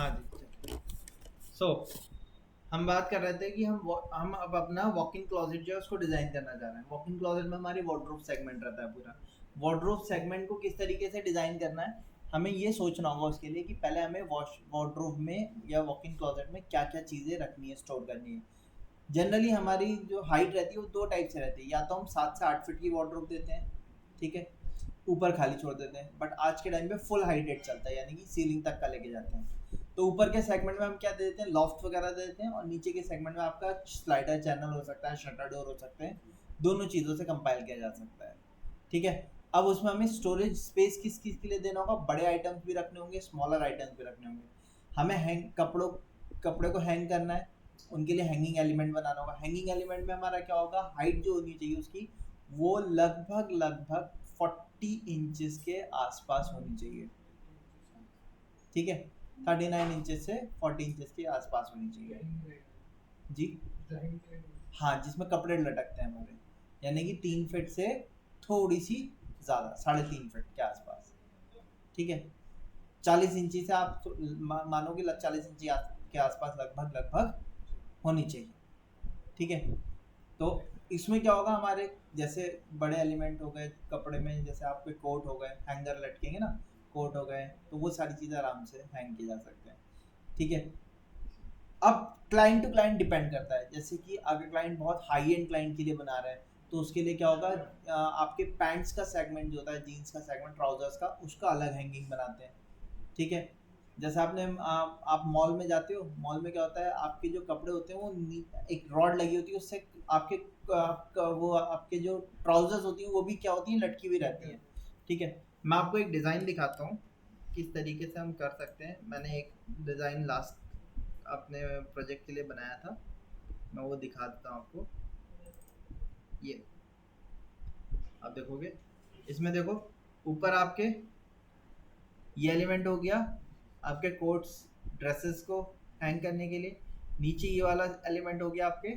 हाँ जी। सो हम बात कर रहे थे कि हम अब अपना वॉक इन क्लोजेट जो है उसको डिज़ाइन करना चाह रहे हैं। वॉक इन क्लोजेट में हमारी वार्डरोब सेगमेंट रहता है पूरा। वार्डरोब सेगमेंट को किस तरीके से डिज़ाइन करना है, हमें ये सोचना होगा उसके लिए कि पहले हमें वार्डरोब में या वॉक इन क्लोजेट में क्या क्या चीज़ें रखनी है, स्टोर करनी है। जनरली हमारी जो हाइट रहती है वो दो टाइप से रहती है, या तो हम 7 से 8 फीट की वार्डरोब देते हैं, ठीक है, ऊपर खाली छोड़ देते हैं। बट आज के टाइम पे फुल हाइटेड चलता है, यानी कि सीलिंग तक का लेके जाते हैं। तो ऊपर के सेगमेंट में हम क्या दे देते हैं, लॉफ्ट वगैरह दे देते हैं, और नीचे के सेगमेंट में आपका स्लाइडर चैनल हो सकता है, शटर डोर हो सकते हैं। दोनों चीज़ों से कंपाइल किया जा सकता है, ठीक है। अब उसमें हमें स्टोरेज स्पेस किस किस के लिए देना होगा, बड़े आइटम्स भी रखने होंगे, स्मॉलर आइटम्स भी रखने होंगे। हमें कपड़े को हैंग करना है, उनके लिए हैंगिंग एलिमेंट बनाना होगा। हैंगिंग एलिमेंट में हमारा क्या होगा, हाइट जो होनी चाहिए उसकी वो लगभग लगभग 40 इंचेस के आसपास होनी चाहिए, ठीक है। 39 इंचेस से 40 इंचेस के आसपास होनी चाहिए जी। हाँ, जिसमें कपड़े लटकते हैं हमारे, यानी कि 3 फीट से थोड़ी सी ज़्यादा, 3.5 फीट के आसपास, ठीक है। 40 इंची से आप मानो कि 40 इंची के आसपास लगभग लगभग होनी चाहिए, ठीक है। तो इसमें क्या होगा, हमारे जैसे बड़े एलिमेंट हो गए कपड़े में, जैसे आपके कोट हो गए, हैंगर लटकेंगे ना, कोट हो गए, तो वो सारी चीज़ें आराम से हैंग की जा सकते हैं, ठीक है। अब क्लाइंट टू क्लाइंट डिपेंड करता है, जैसे कि अगर क्लाइंट बहुत हाई एंड क्लाइंट के लिए बना रहे हैं तो उसके लिए क्या होगा, आपके पैंट्स का सेगमेंट जो होता है, जीन्स का सेगमेंट, ट्राउजर्स का, उसका अलग हैंगिंग बनाते हैं, ठीक है। जैसे आप मॉल में जाते हो, मॉल में क्या होता है, आपके जो कपड़े होते हैं वो एक रॉड लगी होती है, उससे वो आपके जो ट्राउजर्स होती हैं वो भी क्या होती हैं, लटकी हुई रहती हैं, ठीक है। मैं आपको एक डिज़ाइन दिखाता हूँ किस तरीके से हम कर सकते हैं। मैंने एक डिज़ाइन लास्ट अपने प्रोजेक्ट के लिए बनाया था, मैं वो दिखा देता हूँ आपको। ये आप देखोगे, इसमें देखो, ऊपर आपके ये एलिमेंट हो गया आपके कोट्स ड्रेसेस को हैंग करने के लिए, नीचे ये वाला एलिमेंट हो गया आपके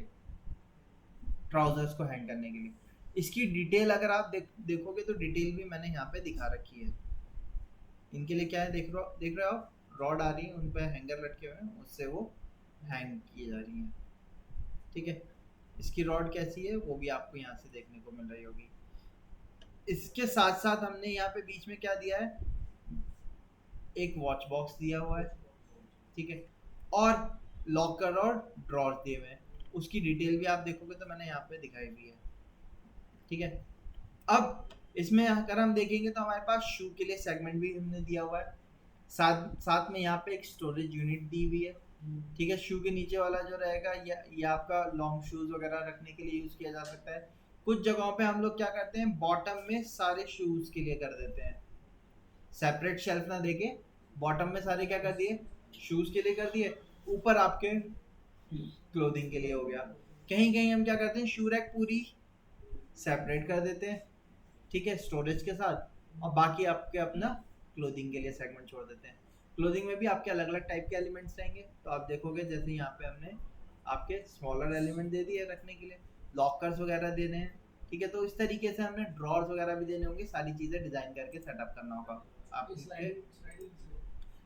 ट्राउजर्स को हैंग करने के लिए। इसकी डिटेल अगर आप देखोगे तो डिटेल भी मैंने यहाँ पे दिखा रखी है। इनके लिए क्या है, देख रहे हो आप, रॉड आ रही है, उन पे हैंगर लटके हुए हैं, उससे वो हैंग की जा रही हैं, ठीक है। इसकी रॉड कैसी है वो भी आपको यहाँ से देखने को मिल रही होगी। इसके साथ साथ हमने यहाँ पे बीच में क्या दिया है, एक वॉच बॉक्स दिया हुआ है, ठीक है, और लॉकर और ड्रॉर दिए हुए हैं। उसकी डिटेल भी आप देखोगे तो मैंने यहाँ पे दिखाई हुई है, ठीक है। अब इसमें अगर हम देखेंगे तो हमारे पास शू के लिए सेगमेंट भी हमने दिया हुआ है, साथ साथ में यहाँ पे एक स्टोरेज यूनिट दी हुई है, ठीक है। शू के नीचे वाला जो रहेगा या आपका लॉन्ग शूज वगैरह रखने के लिए यूज किया जा सकता है। कुछ जगहों पे हम लोग क्या करते हैं, बॉटम में सारे शूज के लिए कर देते हैं, सेपरेट शेल्फ ना देके बॉटम में सारे क्या कर दिए, शूज के लिए कर दिए, ऊपर आपके क्लोथिंग के लिए हो गया। कहीं कहीं हम क्या करते हैं, शू रैक पूरी सेपरेट कर देते हैं, ठीक है, स्टोरेज के साथ, और बाकी आपके अपना क्लोथिंग के लिए सेगमेंट छोड़ देते हैं। क्लोथिंग में भी आपके अलग अलग टाइप के एलिमेंट्स रहेंगे, तो आप देखोगे जैसे यहाँ पे हमने आपके स्मॉलर एलिमेंट दे दिए रखने के लिए, लॉकर्स वगैरह देने हैं, ठीक है। तो इस तरीके से हमने ड्रॉर्स वगैरह भी देने होंगे, सारी चीज़ें डिज़ाइन करके सेटअप करना होगा। आप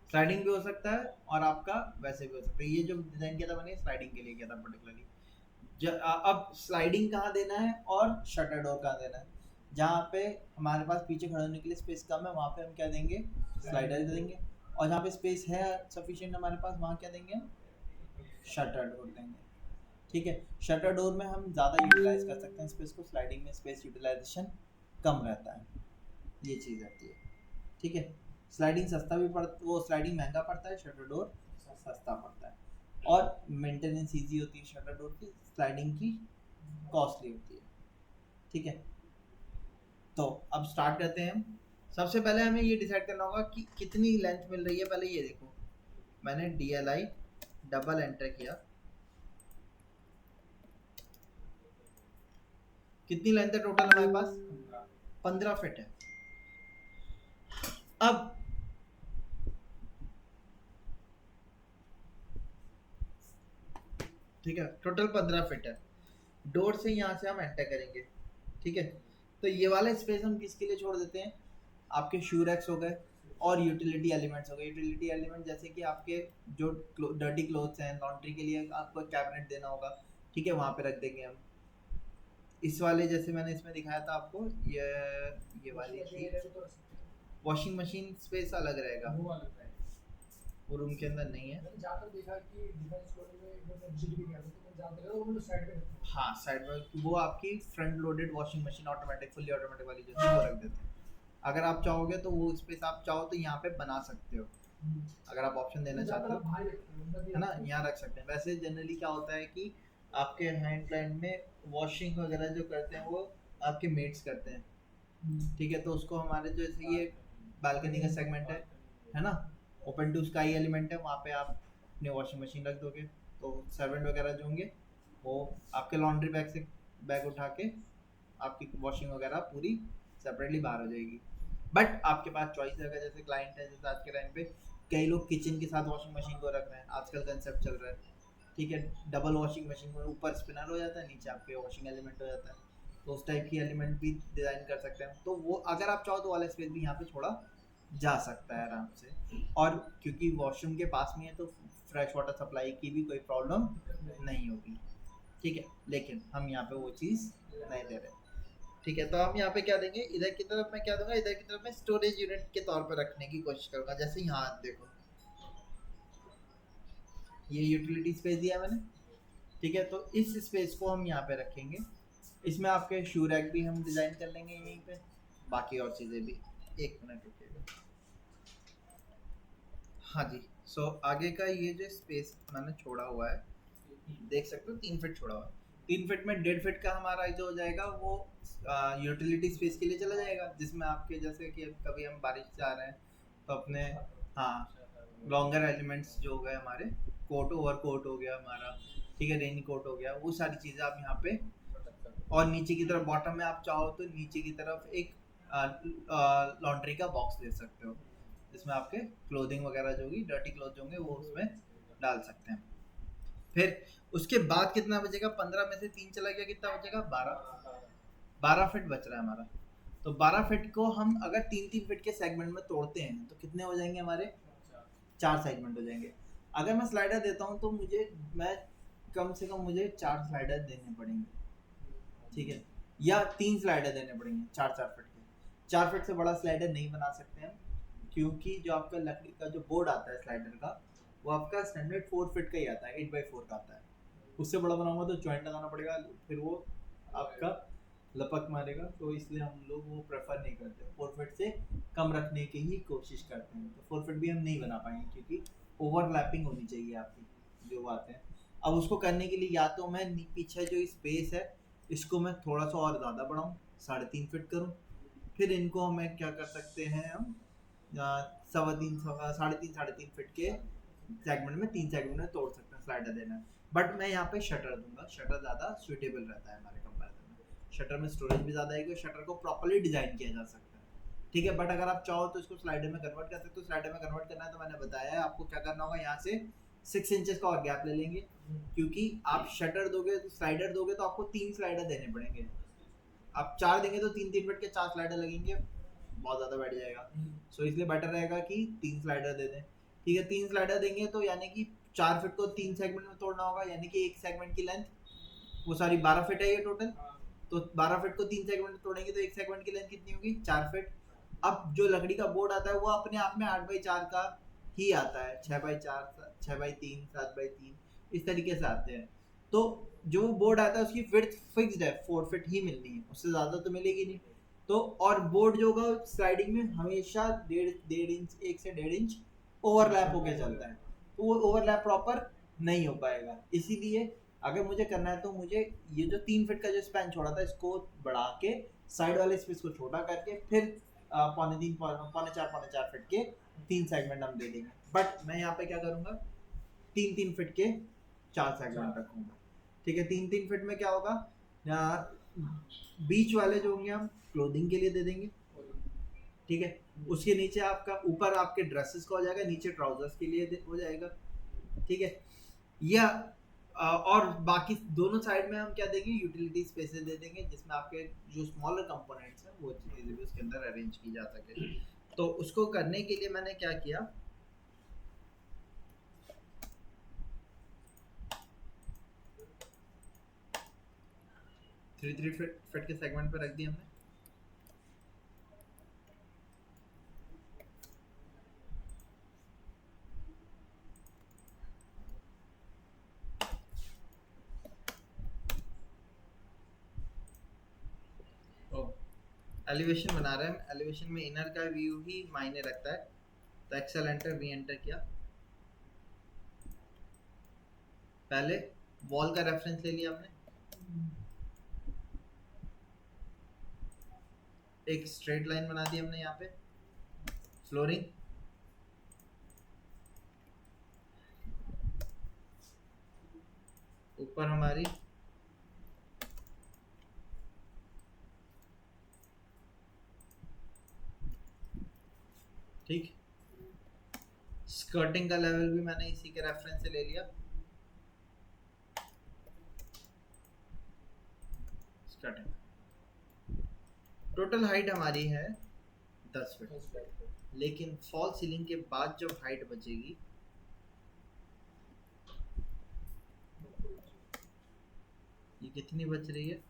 स्लाइडिंग भी हो सकता है और आपका वैसे भी हो सकता है। ये जो डिज़ाइन किया था मैंने स्लाइडिंग के लिए किया था पर्टिकुलरली। अब स्लाइडिंग कहाँ देना है और शटर डोर कहाँ देना है, जहाँ पे हमारे पास पीछे खड़े होने के लिए स्पेस कम है वहाँ पे हम क्या देंगे, स्लाइडर देंगे, और जहाँ पे स्पेस है सफिशिएंट हमारे पास वहाँ क्या देंगे, शटर डोर देंगे, ठीक है। शटर डोर में हम ज़्यादा यूटिलाइज कर सकते हैं स्पेस को, स्लाइडिंग में स्पेस यूटिलाइजेशन कम रहता है, ये चीज़ रहती है, ठीक है। स्लाइडिंग सस्ता भी वो स्लाइडिंग महंगा पड़ता है, शटर डोर सस्ता पड़ता है, और मेंटेनेंस ईजी होती है शटर डोर की, स्लाइडिंग की कॉस्टली होती है, ठीक है। तो अब स्टार्ट करते हैं हम। सबसे पहले हमें ये डिसाइड करना होगा कि कितनी लेंथ मिल रही है। पहले ये देखो, मैंने DLI डबल एंटर किया, कितनी लेंथ है टोटल हमारे पास, 15 फीट है। अब ठीक है, टोटल 15 फीट है। डोर से यहाँ से हम एंटर करेंगे, ठीक है। तो ये वाला स्पेस हम किसके लिए छोड़ देते हैं, आपके शू रैक्स हो गए, और यूटिलिटी एलिमेंट्स हो गए। यूटिलिटी एलिमेंट जैसे कि आपके जो डर्टी क्लोथ्स हैं, लॉन्ड्री के लिए आपको कैबिनेट देना होगा, ठीक है, वहाँ पे रख देंगे हम। इस वाले जैसे मैंने इसमें दिखाया था आपको, ये वाली थी वॉशिंग मशीन, स्पेस अलग रहेगा, वो रूम के अंदर नहीं है। मैंने ज़्यादातर देखा कि डिफेंस फ्लोरिंग में इन्होंने विजिट भी किया था, तो मैंने ज़्यादातर वो लोग साइड में रखते हैं। हाँ, साइड में वो आपकी front loaded washing machine automatic, fully automatic वाली जो थी वो रख देते हैं। अगर आप चाहोगे तो वो स्पेस आप चाहो तो यहाँ पे बना सकते हो, अगर आप ऑप्शन देना चाहते हो, है ना, यहाँ रख सकते हैं। वैसे जनरली क्या होता है कि आपके हैंड क्लाइंट में वॉशिंग वगैरह जो करते हैं वो आपके मेट्स करते हैं, ठीक है, तो उसको हमारे जैसे ये बालकनी का सेगमेंट है ना, ओपन टू स्काई एलिमेंट है, वहाँ पे आप अपनी वॉशिंग मशीन रख दोगे, तो सर्वेंट वगैरह जो होंगे वो आपके लॉन्ड्री बैग से बैग उठा के आपकी वॉशिंग वगैरह पूरी सेपरेटली बाहर हो जाएगी। बट आपके पास चॉइस है, जैसे क्लाइंट है, जैसे आज के टाइम पे कई लोग किचन के साथ वॉशिंग मशीन को रख रहे हैं, आजकल कंसेप्ट चल रहा है, ठीक है, डबल वॉशिंग मशीन में ऊपर स्पिनर हो जाता है, नीचे आपके वॉशिंग एलिमेंट हो जाता है, तो उस टाइप की एलिमेंट भी डिज़ाइन कर सकते हैं। तो वो अगर आप चाहो तो वाला स्पेस भी यहाँ पे छोड़ा जा सकता है आराम से, और क्योंकि वॉशरूम के पास में है तो फ्रेश वाटर सप्लाई की भी कोई प्रॉब्लम नहीं होगी, ठीक है, लेकिन हम यहाँ पे वो चीज़ नहीं दे रहे, ठीक है। तो हम यहाँ पे क्या देंगे, इधर की तरफ मैं क्या दूंगा, इधर की तरफ मैं स्टोरेज यूनिट के तौर पर रखने की कोशिश करूंगा। जैसे यहाँ देखो, ये यूटिलिटी स्पेस दिया मैंने, ठीक है, तो इस स्पेस को हम यहाँ पे रखेंगे, इसमें आपके शू रैक भी हम डिज़ाइन कर लेंगे यहीं पे, बाकी और चीज़ें भी। एक मिनट रुकिएगा, हाँ जी। सो आगे का ये जो स्पेस मैंने छोड़ा हुआ है, देख सकते हो 3 फीट छोड़ा हुआ है, 3 फीट में 1.5 फीट का हमारा जो हो जाएगा वो यूटिलिटी स्पेस के लिए चला जाएगा, जिसमें आपके जैसे कि कभी हम बारिश से आ रहे हैं तो अपने, हाँ, लॉन्गर एलिमेंट्स जो हो गए हमारे, कोट ओवर कोट हो गया हमारा, ठीक है, रेनी कोट हो गया, वो सारी चीज़ें आप यहाँ पे, और नीचे की तरफ बॉटम में आप चाहो तो नीचे की तरफ एक लॉन्ड्री का बॉक्स दे सकते हो, जिसमें आपके क्लोथिंग वगैरह जो होगी, डर्टी क्लोथ होंगे वो उसमें डाल सकते हैं। फिर उसके बाद कितना बचेगा, 15 में से 3 चला गया, कितना बचेगा, 12 फीट बच रहा है हमारा। तो 12 फीट को हम अगर 3-3 फीट के सेगमेंट में तोड़ते हैं तो कितने हो जाएंगे हमारे, 4 सेगमेंट हो जाएंगे। अगर मैं स्लाइडर देता हूँ तो मैं कम से कम मुझे 4 स्लाइडर देने पड़ेंगे, ठीक है, या 3 स्लाइडर देने पड़ेंगे 4-4 फीट के। 4 फीट से बड़ा स्लाइडर नहीं बना सकते हम, क्योंकि जो आपका लकड़ी का जो बोर्ड आता है स्लाइडर का, वो आपका स्टैंडर्ड 4 फीट का ही आता है, 8x4 का आता है। उससे बड़ा बनाऊंगा तो जॉइंट लगाना पड़ेगा, फिर वो आपका लपक मारेगा, तो इसलिए हम लोग वो प्रेफर नहीं करते, 4 फीट से कम रखने की ही कोशिश करते हैं। तो 4 फीट भी हम नहीं बना पाएंगे, क्योंकि ओवरलैपिंग होनी चाहिए आपकी जो बात है। अब उसको करने के लिए या तो मैं पीछे जो स्पेस है इसको मैं थोड़ा सा और ज़्यादा बढ़ाऊँ, 3.5 फीट करूँ, फिर इनको हमें क्या कर सकते हैं, हम 3.5 फीट के सेगमेंट में 3 सेगमेंट में तोड़ सकते हैं स्लाइडर देना। बट मैं यहाँ पे शटर दूंगा, शटर ज़्यादा सूटेबल रहता है हमारे कंपैरिजन में, शटर में स्टोरेज भी ज़्यादा आएगी, शटर को प्रॉपर्ली डिजाइन किया जा सकता है, ठीक है। बट अगर आप चाहो तो इसको स्लाइडर में कन्वर्ट कर सकते हो। स्लाइडर में कन्वर्ट करना है तो मैंने बताया है आपको क्या करना होगा, यहाँ से 6 इंचेस का और गैप ले लेंगे, क्योंकि आप शटर दोगे तो स्लाइडर दोगे तो आपको 3 स्लाइडर देने पड़ेंगे, आप 4 देंगे तो 3-3 फीट के 4 स्लाइडर लगेंगे, बहुत ज़्यादा बैठ जाएगा। सो इसलिए बेटर रहेगा कि 3 स्लाइडर दे दें, ठीक है। 3 स्लाइडर देंगे तो यानी कि 4 फीट को 3 सेगमेंट में तोड़ना होगा, यानी कि एक सेगमेंट की लेंथ, वो सारी 12 फीट है ये टोटल, तो 12 फीट को 3 सेगमेंट में तोड़ेंगे तो एक सेगमेंट की लेंथ कितनी होगी, 4 फीट। अब जो लकड़ी का बोर्ड आता है वो अपने आप में 8x4 का ही आता है, 6x4, 6x3, 7x3, इस तरीके से आते हैं। तो जो बोर्ड आता है उसकी विड्थ फिक्स्ड है, 4 फीट ही मिलनी है, उससे ज़्यादा तो मिलेगी नहीं। तो और बोर्ड जो होगा स्लाइडिंग में हमेशा 1.5 इंच, 1 से 1.5 इंच ओवरलैप होके चलता है, तो वो ओवरलैप प्रॉपर नहीं हो पाएगा। इसीलिए अगर मुझे करना है तो मुझे ये जो 3 फीट का जो स्पैन छोड़ा था इसको बढ़ा के साइड वाले स्पेस को छोटा करके फिर 3.5 पौने 4 फीट के 3 सेगमेंट हम दे देंगे। बट मैं यहाँ पे क्या करूँगा, 3-3 फीट के 4 सेगमेंट रखूँगा, ठीक है। 3-3 फीट में क्या होगा, बीच वाले जो होंगे हम क्लोथिंग के लिए दे देंगे, ठीक है। उसके नीचे आपका, ऊपर आपके ड्रेसेस का हो जाएगा, नीचे ट्राउजर्स के लिए हो जाएगा, ठीक है। या और बाकी दोनों साइड में हम क्या देंगे, यूटिलिटी स्पेसेस दे देंगे, जिसमें आपके जो स्मॉलर कंपोनेंट्स हैं वो चीज़ें भी उसके अंदर अरेंज की जा सके। तो उसको करने के लिए मैंने क्या किया, 3 3 फीट के सेगमेंट पे रख दिया हमने। एलिवेशन बना रहे हैं, एलिवेशन में इनर का व्यू ही मायने रखता है। तो एक्सेल एंटर, वी एंटर किया। पहले वॉल का रेफरेंस ले लिया हमने, एक स्ट्रेट लाइन बना दी हमने यहाँ पे। फ्लोरिंग, ऊपर हमारी ठीक, स्कर्टिंग का लेवल भी मैंने इसी के रेफरेंस से ले लिया। स्कर्टिंग टोटल हाइट हमारी है 10 फीट, लेकिन फॉल सीलिंग के बाद जब हाइट बचेगी, ये कितनी बच रही है,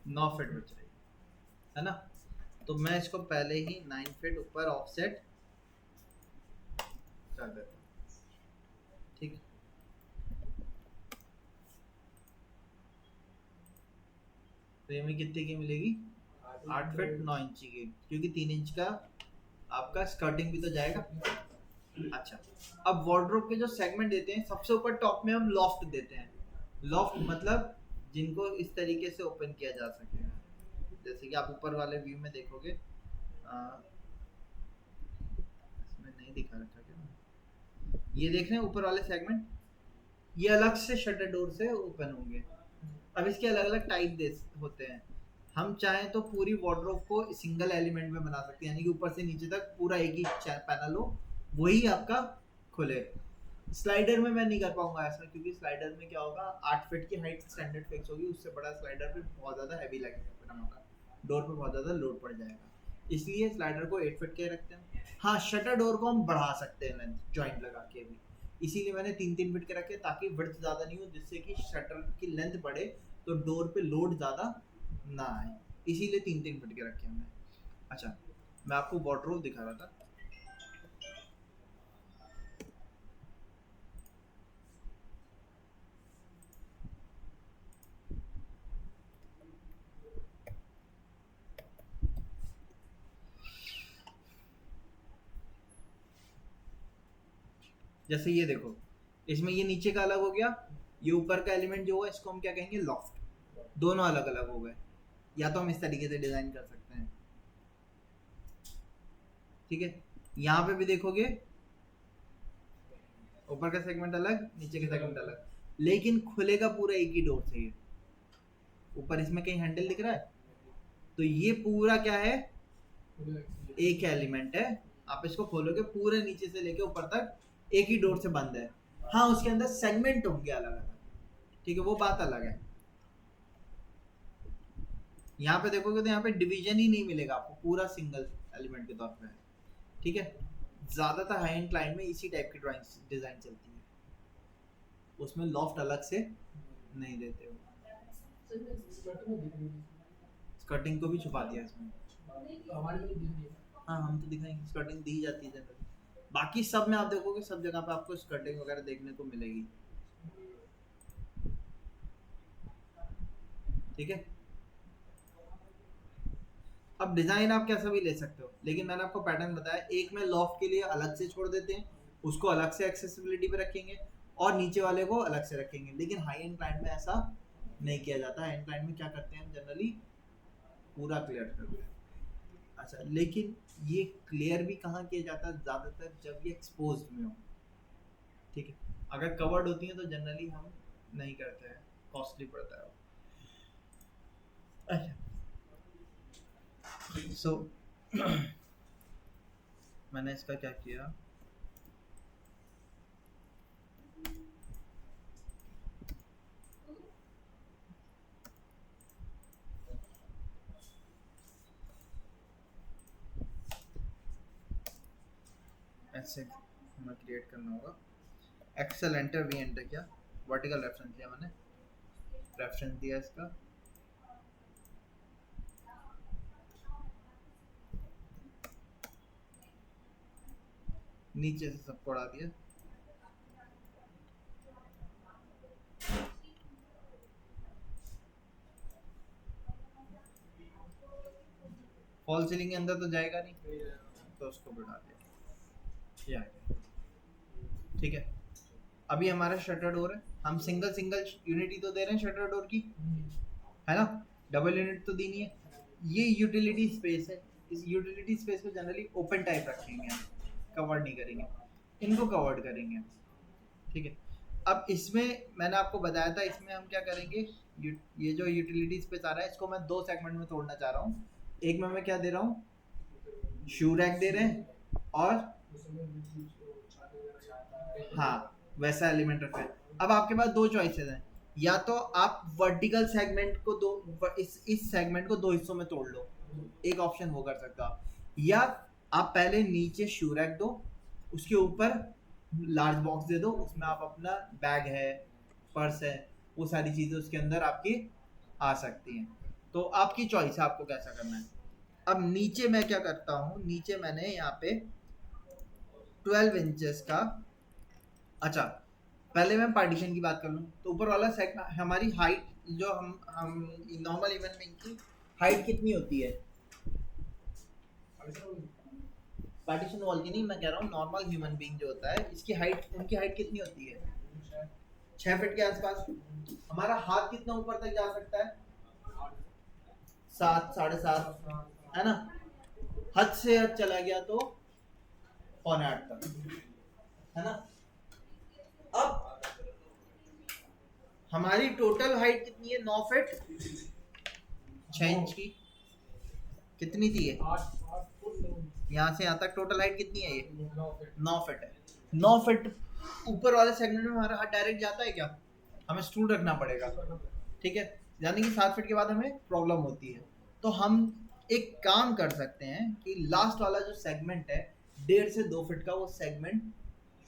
9 फीट बच रही है ना। तो मैं इसको पहले ही 9 फीट ऊपर ऑफसेट कर देता हूँ। ठीक, तो ये में कितने की मिलेगी, 8 फीट 9 इंची की, क्योंकि 3 इंच का आपका स्कर्टिंग भी तो जाएगा। अच्छा, अब वार्डरोब के जो सेगमेंट देते हैं, सबसे ऊपर टॉप में हम लॉफ्ट देते हैं। लॉफ्ट मतलब जिनको इस तरीके से ओपन किया जा सके, जैसे कि आप ऊपर वाले व्यू में देखोगे, इसमें नहीं दिखा रखा क्या, ये देख रहे हैं ऊपर वाले सेगमेंट, ये अलग से शटर डोर से ओपन होंगे। अब इसके अलग अलग टाइप दे होते हैं। हम चाहें तो पूरी वार्डरोब को सिंगल एलिमेंट में बना सकते हैं, यानी कि ऊपर से नीचे तक पूरा एक ही पैनल हो, वही आपका खुले। स्लाइडर में मैं नहीं कर पाऊंगा ऐसा, क्योंकि स्लाइडर में क्या होगा, 8 फीट की हाइट स्टैंडर्ड फिक्स होगी, उससे बड़ा स्लाइडर पे बहुत ज़्यादा हैवी लगेगा, फिर हमारा डोर पे बहुत ज़्यादा लोड पड़ जाएगा। इसलिए स्लाइडर को 8 फीट के रखते हैं। हाँ, शटर डोर को हम बढ़ा सकते हैं लेंथ जॉइंट लगा के भी, इसीलिए मैंने 3 3 फीट के रखे, ताकि विड्थ ज़्यादा नहीं हो, जिससे कि शटर की लेंथ बढ़े तो डोर पे लोड ज़्यादा ना आए, इसीलिए 3 3 फीट के रखे हमने। अच्छा, मैं आपको वार्डरोब दिखा रहा था। जैसे ये देखो, इसमें ये नीचे का अलग हो गया, ये ऊपर का एलिमेंट जो है इसको हम क्या कहेंगे, लॉफ्ट। दोनों अलग अलग हो गए, या तो हम इस तरीके से डिजाइन कर सकते हैं। ठीक है, यहाँ पे भी देखोगे ऊपर का सेगमेंट अलग, नीचे का सेगमेंट अलग, लेकिन खुलेगा पूरा एक ही डोर से। ये ऊपर इसमें कहीं हैंडल दिख रहा है, तो ये पूरा क्या है, एक एलिमेंट है। आप इसको खोलोगे, पूरे नीचे से लेके ऊपर तक एक ही डोर से बंद है। हाँ, उसके अंदर सेगमेंट होंगे अलग अलग, ठीक है, वो बात अलग है। यहाँ पे देखोगे तो यहाँ पे डिवीजन ही नहीं मिलेगा आपको, पूरा सिंगल एलिमेंट के तौर पे है। ठीक है, ज्यादातर हाई एंड क्लाइंट में इसी टाइप की ड्राइंग डिजाइन चलती है, उसमें लॉफ्ट अलग से नहीं देते हो। स्कर्टिंग को भी छुपा दिया इसमें। हाँ, हम तो दिखाएंगे, स्कर्टिंग दी जाती है जनरली। बाकी सब में आप देखोगे, सब जगह पे आपको स्कर्टिंग वगैरह देखने को मिलेगी। ठीक है, अब डिजाइन आप कैसा भी ले सकते हो, लेकिन मैंने आपको पैटर्न बताया। एक में लॉफ्ट के लिए अलग से छोड़ देते हैं, उसको अलग से एक्सेसिबिलिटी पे रखेंगे, और नीचे वाले को अलग से रखेंगे। लेकिन हाई एंड क्लाइंट में ऐसा नहीं किया जाता। हाई एंड क्लाइंट में क्या करते हैं, जनरली पूरा क्लियर करते हैं। अच्छा, लेकिन ये क्लियर भी कहाँ किया जाता है, ज़्यादातर जब ये एक्सपोज में हो। ठीक है, अगर कवर्ड होती है तो जनरली हम नहीं करते हैं, कॉस्टली पड़ता है। अच्छा, सो मैंने इसका क्या किया, ऐसे हमें क्रिएट करना होगा। एक्सेल एंटर वी एंटर किया, वर्टिकल रेफरेंस दिया मैंने, रेफरेंस दिया इसका, नीचे से सबको उड़ा दिया। फॉल सीलिंग के अंदर तो जाएगा नहीं, तो उसको बढ़ा दिया, ये आ गया। ठीक है, अभी हमारा शटर डोर है, हम सिंगल सिंगल यूनिट ही तो दे रहे हैं शटर डोर की, है ना, डबल यूनिट तो दी नहीं है। ये यूटिलिटी स्पेस है, इस यूटिलिटी स्पेस को जनरली ओपन टाइप रखेंगे हम, कवर नहीं करेंगे, इनको कवर्ड करेंगे। ठीक है, अब इसमें मैंने आपको बताया था, इसमें हम क्या करेंगे, ये जो यूटिलिटी स्पेस आ रहा है इसको मैं दो सेगमेंट में तोड़ना चाह रहा हूँ। एक में मैं क्या दे रहा हूँ, शू रैक दे रहे हैं, और हाँ वैसा एलिमेंट रखा है। अब आपके पास दो चॉइसेस हैं, या तो आप वर्टिकल सेगमेंट को दो, इस सेगमेंट को दो हिस्सों में तोड़ लो, एक ऑप्शन वो कर सकते हो आप, या आप पहले नीचे शू रैक दो, उसके ऊपर लार्ज बॉक्स दे दो, उसमें आप अपना बैग है, पर्स है, वो सारी चीज़ें उसके अंदर आपकी आ सकती हैं। तो आपकी चॉइस है आपको कैसा करना है। अब नीचे मैं क्या करता हूँ, नीचे मैंने यहाँ पे 12 इंचेस का, अच्छा पहले मैं पार्टीशन की बात कर लूँ, तो ऊपर वाला सेट हमारी हाइट, जो हम नॉर्मल इवन में की हाइट कितनी होती है, पार्टीशन वॉल की नहीं, मैं कह रहा हूँ नॉर्मल ह्यूमन बीइंग जो होता है, इसकी हाइट, उनकी हाइट कितनी होती है, 6 फीट के आसपास। हमारा हाथ कितना ऊपर तक जा सकता है, 7 7.5, है ना, हद से हद चला गया तो 7.25 तक, है ना। अब हमारी टोटल हाइट कितनी है, 9 फीट 6 इंच की, कितनी थी ये, यहाँ से यहाँ तक टोटल हाइट कितनी है, ये 9 फीट है। 9 फीट ऊपर वाले सेगमेंट में हमारा हाथ डायरेक्ट जाता है क्या, हमें स्टूल रखना पड़ेगा। ठीक है, यानी कि 7 फीट के बाद हमें प्रॉब्लम होती है। तो हम एक काम कर सकते हैं कि लास्ट वाला जो सेगमेंट है 1.5 से 2 फीट का, वो सेगमेंट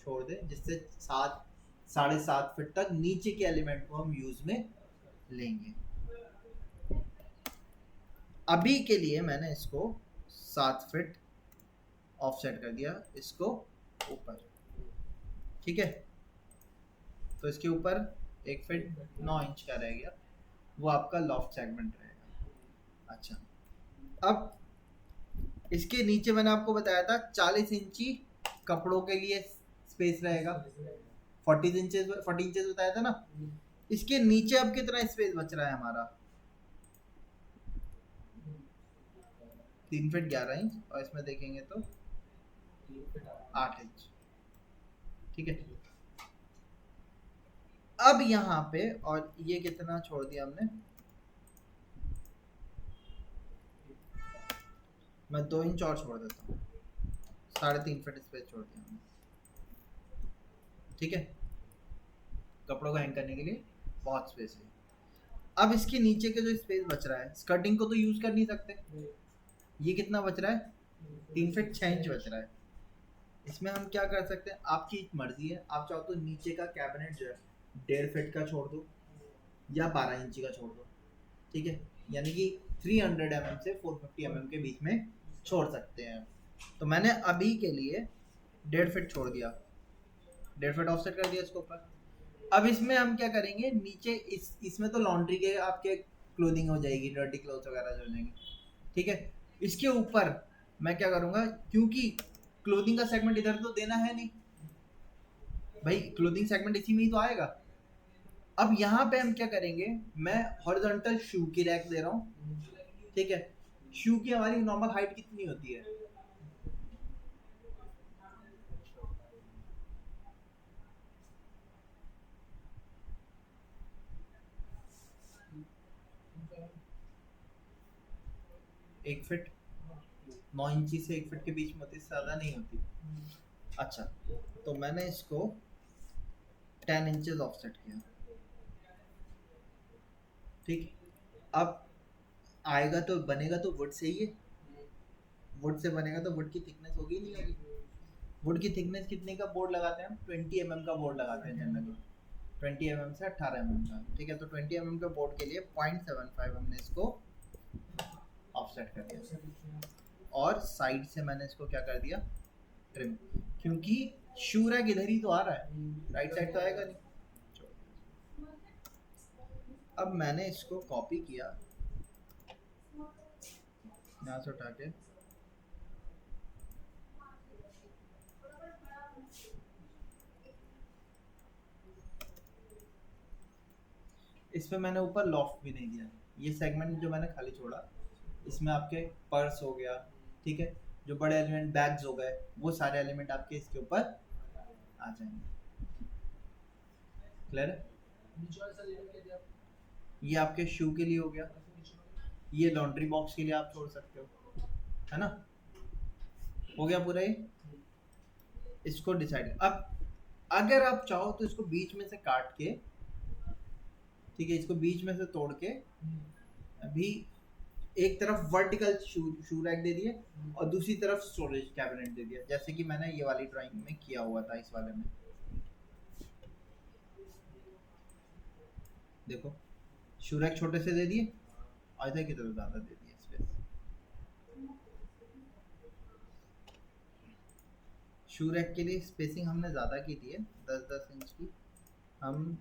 छोड़ दें, जिससे 7 साढ़े 7 फीट तक नीचे के एलिमेंट को हम यूज में लेंगे। अभी के लिए मैंने इसको 7 फीट ऑफसेट कर दिया, इसको ऊपर। ठीक है, तो इसके ऊपर 1 फीट 9 इंच का रह गया, वो आपका लॉफ्ट सेगमेंट रहेगा। अच्छा, अब इसके नीचे मैंने आपको बताया था 40 इंची कपड़ों के लिए स्पेस रहेगा, 40 इंचेस बताया था ना। इसके नीचे अब कितना स्पेस बच रहा है हमारा, 3 फीट 11 इंच, और इसमें देखेंगे तो 8 इंच। ठीक है, अब यहाँ पे, और ये कितना छोड़ दिया हमने, मैं 2 इंच और छोड़ देता हूँ, 3.5 फीट स्पेस छोड़ दिया हमने। ठीक है, कपड़ों को हैंग करने के लिए बहुत स्पेस है। अब इसके नीचे के जो स्पेस बच रहा है, स्कर्टिंग को तो यूज कर नहीं सकते, ये कितना बच रहा है, 3 फीट 6 इंच बच रहा है। इसमें हम क्या कर सकते हैं, आपकी मर्जी है, आप चाहो तो नीचे का कैबिनेट जो है 1.5 फीट का छोड़ दो, या 12 इंची का छोड़ दो। ठीक है, यानी कि 300 mm से 450 mm के बीच में छोड़ सकते हैं। तो मैंने अभी के लिए 1.5 फीट छोड़ दिया, 1.5 फीट ऑफसेट कर दिया इसके ऊपर। अब इसमें हम क्या करेंगे, नीचे इसमें तो लॉन्ड्री के आपके क्लोथिंग हो जाएगी, डर्टी क्लोथ्स वगैरह जो हो जाएंगे। ठीक है, इसके ऊपर मैं क्या करूँगा, क्योंकि क्लोथिंग का सेगमेंट इधर तो देना है नहीं भाई, क्लोथिंग सेगमेंट इसी में ही तो आएगा। अब यहाँ पे हम क्या करेंगे, मैं हॉरिजॉन्टल शू की रैक दे रहा हूँ। ठीक है, शू की हमारी नॉर्मल हाइट कितनी होती है, एक फीट 9 इंची से 1 फीट के बीच में होती है, ज़्यादा नहीं होती। अच्छा, तो मैंने इसको 10 इंचेस ऑफसेट किया। ठीक, अब आएगा तो बनेगा तो वुड से ही है, वुड से बनेगा तो वुड की थिकनेस होगी नहीं होगी, वुड की थिकनेस कितने का बोर्ड लगाते हैं हम? 20 mm का बोर्ड लगाते हैं जनरली, 20 mm से 18 mm का। ठीक है, तो 20 mm के बोर्ड के लिए 0.75 हमने इसको ऑफसेट कर दिया, और साइड से मैंने इसको क्या कर दिया, ट्रिम, क्योंकि शू रैक इधर ही तो आ रहा है, राइट साइड तो आएगा नहीं। अब मैंने इसको कॉपी किया यहाँ से उठा के, इसमें मैंने ऊपर लॉफ्ट भी नहीं दिया। ये सेगमेंट जो मैंने खाली छोड़ा, इसमें आपके पर्स हो गया, ठीक है, जो बड़े एलिमेंट बैग्स हो गए, वो सारे एलिमेंट आपके इसके ऊपर आ जाएंगे। क्लियर है? नीचे वाला सर लेवल क्या दिया आपने? ये आपके शू के लिए हो गया, ये लॉन्ड्री बॉक्स के लिए आप छोड़ सकते हो, है ना? हो गया पूरा ये। इसको डिसाइड, अब अगर आप चाहो तो इसको बीच में से काट के, ठीक है, इसको बीच में से तोड़ के अभी एक तरफ वर्टिकल शू रैक दे दिए और दूसरी तरफ स्टोरेज कैबिनेट दे दिया, जैसे कि मैंने ये वाली ड्राइंग में किया हुआ था। इस वाले में देखो, शू रैक छोटे से दे दिए और इधर की तरफ ज़्यादा दे दिए स्पेस। शू रैक के लिए स्पेसिंग हमने ज़्यादा की थी, 10-10 इंच की, हम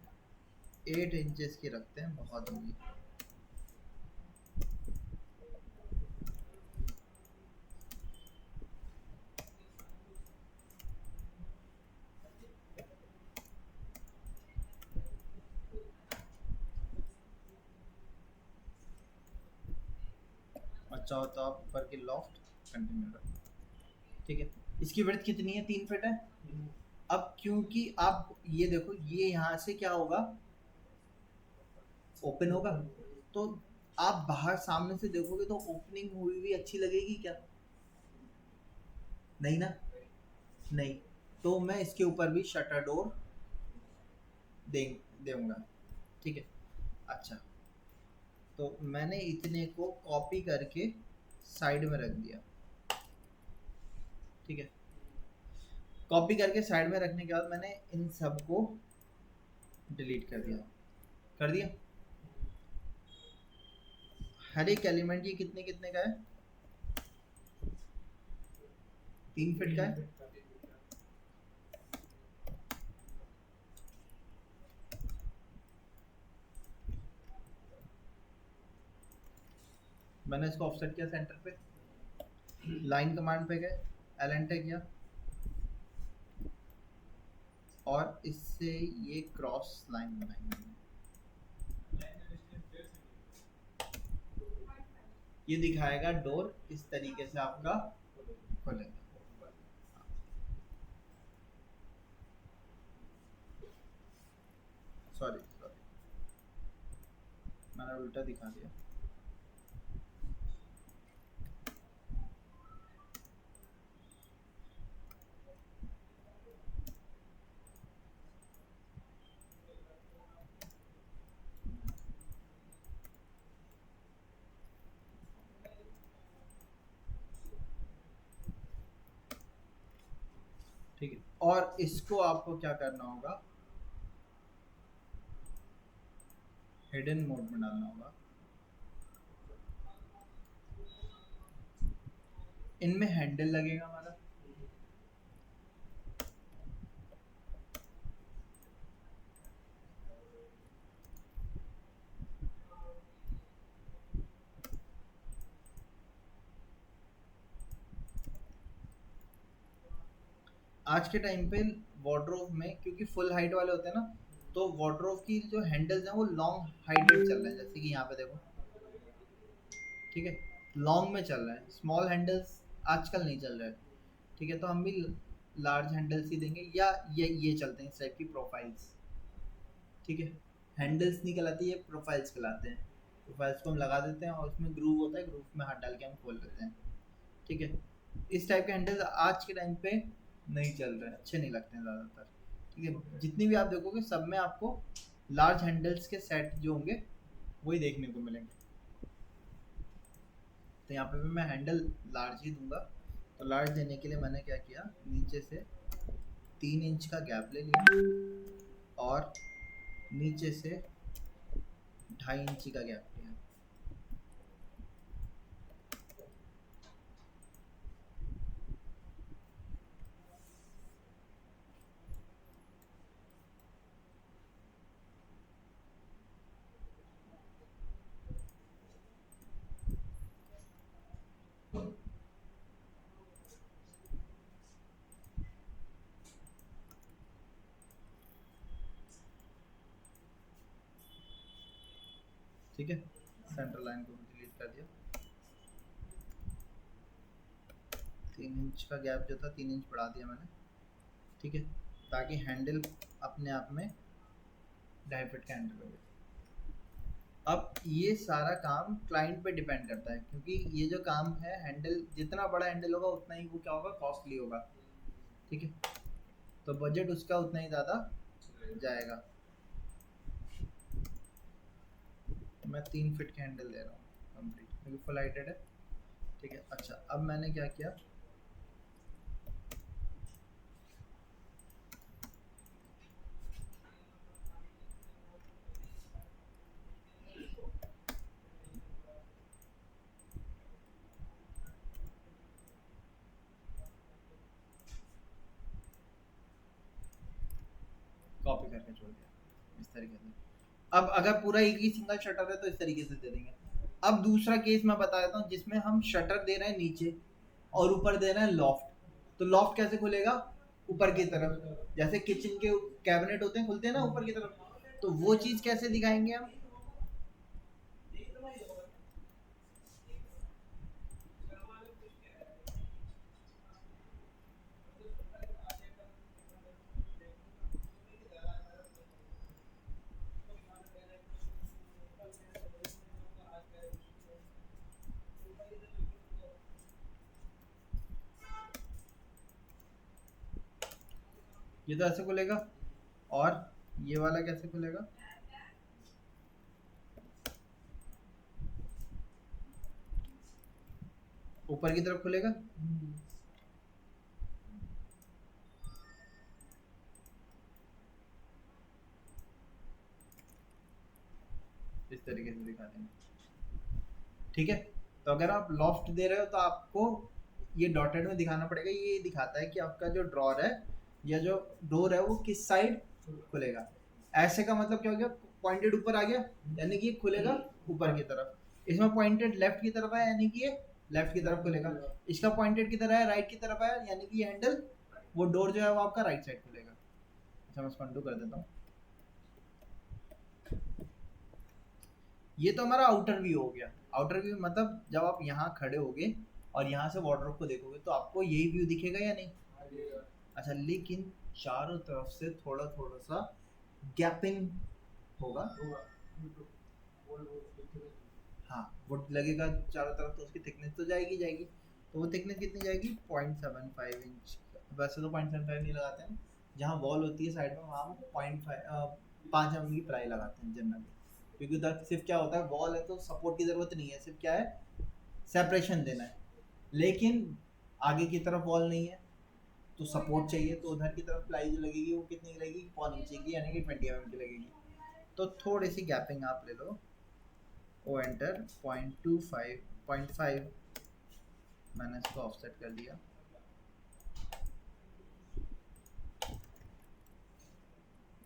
8 इंचेस की रखते हैं, बहुत होगी। अच्छा हो तो आप ऊपर की लॉफ्ट कंटिन्यू रखें, ठीक है। इसकी विड्थ कितनी है? 3 फीट है। अब क्योंकि आप ये देखो, ये यहाँ से क्या होगा, ओपन होगा, तो आप बाहर सामने से देखोगे तो ओपनिंग हुई हुई अच्छी लगेगी क्या? नहीं ना, नहीं। तो मैं इसके ऊपर भी शटर डोर दूंगा, ठीक है। अच्छा, तो मैंने इतने को कॉपी करके साइड में रख दिया, ठीक है। कॉपी करके साइड में रखने के बाद मैंने इन सब को डिलीट कर दिया, कर दिया। हर एक एलिमेंट ये कितने कितने का है? 3 फीट का है। मैंने इसको ऑफसेट किया सेंटर पे, लाइन कमांड पे गए, एल एंटर किया, और इससे ये क्रॉस लाइन बनाएंगे। ये दिखाएगा डोर इस तरीके से आपका खुलेगा। सॉरी मैंने उल्टा दिखा दिया। ठीक है, और इसको आपको क्या करना होगा, हिडन मोड में डालना होगा। इनमें हैंडल लगेगा हमारा, आज के टाइम पे वार्डरोब में, क्योंकि फुल हाइट वाले होते हैं ना, तो वार्डरोब की जो हैंडल्स हैं वो लॉन्ग हाइटेड चल रहे हैं, जैसे कि यहाँ पे देखो, ठीक है, लॉन्ग में चल रहा है, स्मॉल हैंडल्स आजकल नहीं चल रहे हैं, ठीक है। तो हम भी लार्ज हैंडल्स ही देंगे, या ये चलते हैं इस टाइप की प्रोफाइल्स, ठीक है। हैंडल्स नहीं कहलाती, ये प्रोफाइल्स कहलाते हैं। प्रोफाइल्स को हम लगा देते हैं और उसमें ग्रूव होता है, ग्रूव में हाथ डाल के हम खोल लेते हैं, ठीक है। इस टाइप के हैंडल्स आज के टाइम पे नहीं चल रहे हैं, अच्छे नहीं लगते हैं ज़्यादातर, ठीक है। जितनी भी आप देखोगे सब में आपको लार्ज हैंडल्स के सेट जो होंगे वही देखने को मिलेंगे। तो यहाँ पे भी मैं हैंडल लार्ज ही दूंगा, तो लार्ज देने के लिए मैंने क्या किया, नीचे से 3 इंच का गैप ले लिया और नीचे से 2.5 इंची का गैप लिया। ठीक है, सेंटर लाइन को डिलीट कर दिया। 3 इंच का गैप जो था 3 इंच बढ़ा दिया मैंने, ठीक है, ताकि हैंडल अपने आप में 2.5 फीट का हैंडल हो गया। अब ये सारा काम क्लाइंट पे डिपेंड करता है, क्योंकि ये जो काम है, हैंडल जितना बड़ा हैंडल होगा उतना ही वो क्या होगा, कॉस्टली होगा, ठीक है, तो बजट उसका उतना ही ज़्यादा जाएगा। मैं 3 फीट का हैंडल दे रहा हूँ कंप्लीट, क्योंकि फुल हाइटेड है, ठीक है। अच्छा, अब मैंने क्या किया, कॉपी करके छोड़ दिया इस तरीके से। अब अगर पूरा एक ही सिंगल शटर है तो इस तरीके से दे देंगे। अब दूसरा केस मैं बता देता हूँ, जिसमें हम शटर दे रहे हैं नीचे और ऊपर दे रहे हैं लॉफ्ट। तो लॉफ्ट कैसे खुलेगा, ऊपर की तरफ, जैसे किचन के कैबिनेट होते हैं, खुलते हैं ना ऊपर की तरफ, तो वो चीज कैसे दिखाएंगे हम। ये तो ऐसे खुलेगा, और ये वाला कैसे खुलेगा, ऊपर की तरफ खुलेगा। इस तरीके से दिखा देंगे, ठीक है। तो अगर आप लॉफ्ट दे रहे हो तो आपको ये डॉटेड में दिखाना पड़ेगा। ये दिखाता है कि आपका जो ड्रॉर है या जो डोर है वो किस साइड खुलेगा। ऐसे का मतलब क्या हो गया, पॉइंटेड ऊपर आ गया यानी कि ये खुलेगा ऊपर की तरफ, इसमें पॉइंटेड लेफ्ट की तरफ है यानी कि ये लेफ्ट की तरफ खुलेगा, इसका पॉइंटेड किधर है, राइट की तरफ है, यानी कि ये हैंडल, वो डोर जो है वो आपका राइट साइड खुलेगा। अच्छा, मैं इसको अनडू कर देता हूँ। ये तो हमारा आउटर व्यू हो गया। आउटर व्यू मतलब जब आप यहाँ खड़े होगे और यहाँ से वार्डरोब को देखोगे तो आपको यही व्यू दिखेगा या नहीं। अच्छा, लेकिन चारों तरफ से थोड़ा थोड़ा सा गैपिंग होगा। हाँ, वुड लगेगा चारों तरफ, तो उसकी थिकनेस तो जाएगी जाएगी। तो वो थिकनेस कितनी जाएगी, 0.75 इंच। वैसे तो 0.75 नहीं लगाते हैं, जहाँ वॉल होती है साइड में वहाँ हम 5 mm की प्लाई लगाते हैं जनरली, क्योंकि उधर सिर्फ क्या होता है, वॉल है तो सपोर्ट की ज़रूरत नहीं है, सिर्फ क्या है, सेपरेशन देना है। लेकिन आगे की तरफ वॉल नहीं है तो सपोर्ट चाहिए, तो उधर की तरफ प्लाई जो लगेगी वो कितनी की लगेगी, 0.5 की, यानी कि 20 mm की लगेगी। तो थोड़ी सी गैपिंग आप ले लो, ओ एंटर 0.5 मैंने इसको ऑफसेट कर दिया।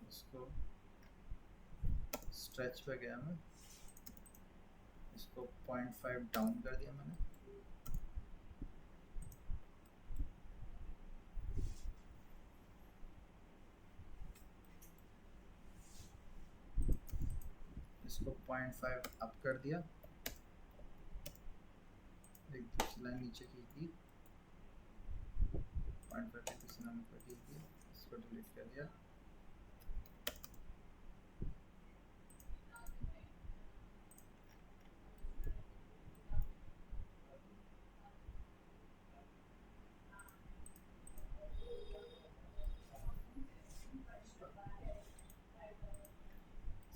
इसको स्ट्रेच पे गया मैं, इसको 0.5 डाउन कर दिया मैंने। इसको 0.5 अप कर दिया, एक दूसरी लाइन नीचे की थी, 0.5 की दूसरी लाइन ऊपर की थी, इसको डिलीट कर दिया।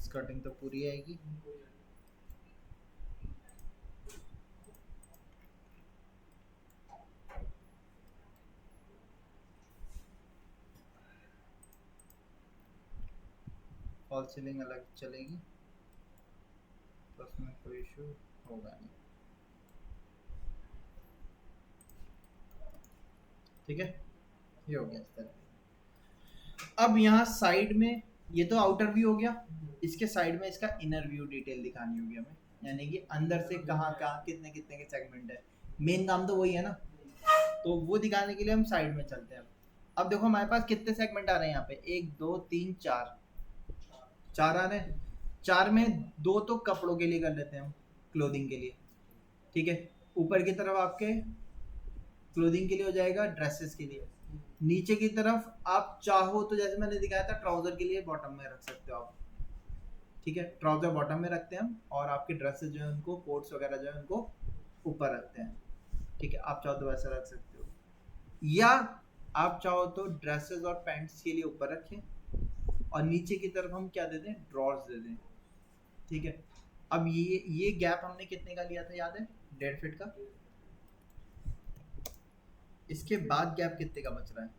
स्कर्टिंग तो पूरी आएगी। फॉल सीलिंग अलग चलेगी तो उसमें कोई इशू होगा नहीं। ठीक है, ये हो गया इस तरह। अब यहाँ साइड में ये तो आउटर व्यू हो गया, इसके साइड में इसका इनर व्यू डिटेल दिखानी होगी हमें, यानी कि अंदर से कहाँ कहाँ कितने कितने के सेगमेंट है। मेन काम तो वही है ना, तो वो दिखाने के लिए हम साइड में चलते हैं। अब देखो हमारे पास कितने सेगमेंट आ रहे हैं यहाँ पे, 1 2 3 4, 4 आ रहे हैं। 4 में 2 तो कपड़ों के लिए कर लेते हैं हम, क्लोथिंग के लिए। ठीक है, ऊपर की तरफ आपके क्लोथिंग के लिए हो जाएगा, ड्रेसेस के लिए। नीचे की तरफ आप चाहो तो जैसे मैंने दिखाया था ट्राउजर के लिए बॉटम में रख सकते हो आप। ठीक है, ट्राउजर बॉटम में रखते हैं हम, और आपके ड्रेसेस जो है उनको, कोट्स वगैरह जो है उनको ऊपर रखते हैं। ठीक है, आप चाहो तो वैसा रख सकते हो, या आप चाहो तो ड्रेसेस और पैंट्स के लिए ऊपर रखें और नीचे की तरफ हम क्या दे दें, ड्रॉर्स दे दें। ठीक है, अब ये गैप हमने कितने का लिया था याद है, 1.5 फीट का। इसके बाद गैप कितने का बच रहा है,